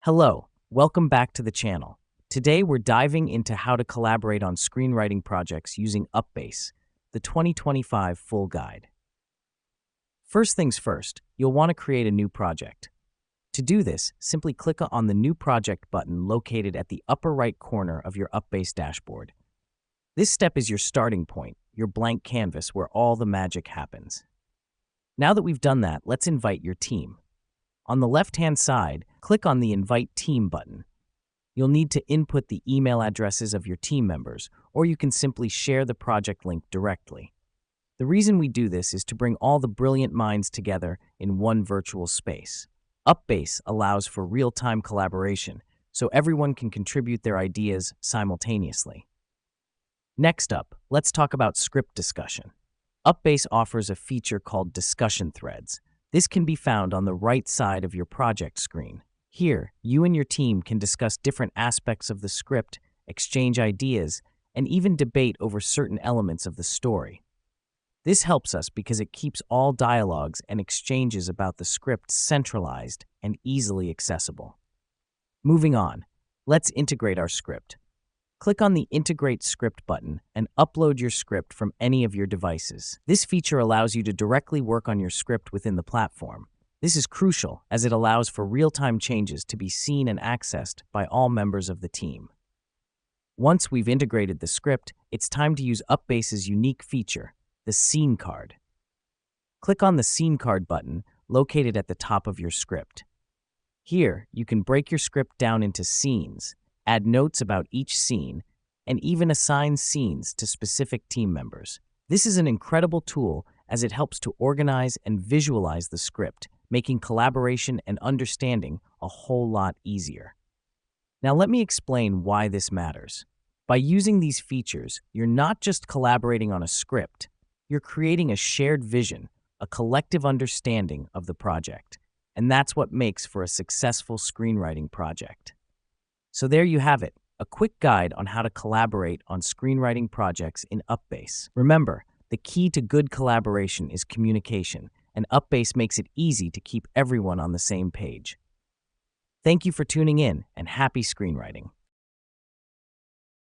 Hello, welcome back to the channel. Today we're diving into how to collaborate on screenwriting projects using UPBASE, the 2025 full guide. First things first, you'll want to create a new project. To do this, simply click on the New Project button located at the upper right corner of your UPBASE dashboard. This step is your starting point, your blank canvas where all the magic happens. Now that we've done that, let's invite your team. On the left-hand side, click on the Invite Team button. You'll need to input the email addresses of your team members, or you can simply share the project link directly. The reason we do this is to bring all the brilliant minds together in one virtual space. UPBASE allows for real-time collaboration, so everyone can contribute their ideas simultaneously. Next up, let's talk about script discussion. UPBASE offers a feature called Discussion Threads. This can be found on the right side of your project screen. Here, you and your team can discuss different aspects of the script, exchange ideas, and even debate over certain elements of the story. This helps us because it keeps all dialogues and exchanges about the script centralized and easily accessible. Moving on, let's integrate our script. Click on the Integrate Script button and upload your script from any of your devices. This feature allows you to directly work on your script within the platform. This is crucial as it allows for real-time changes to be seen and accessed by all members of the team. Once we've integrated the script, it's time to use UPBASE's unique feature, the Scene Card. Click on the Scene Card button located at the top of your script. Here, you can break your script down into scenes, add notes about each scene, and even assign scenes to specific team members. This is an incredible tool as it helps to organize and visualize the script, making collaboration and understanding a whole lot easier. Now let me explain why this matters. By using these features, you're not just collaborating on a script, you're creating a shared vision, a collective understanding of the project. And that's what makes for a successful screenwriting project. So there you have it, a quick guide on how to collaborate on screenwriting projects in UPBASE. Remember, the key to good collaboration is communication, and UPBASE makes it easy to keep everyone on the same page. Thank you for tuning in, and happy screenwriting.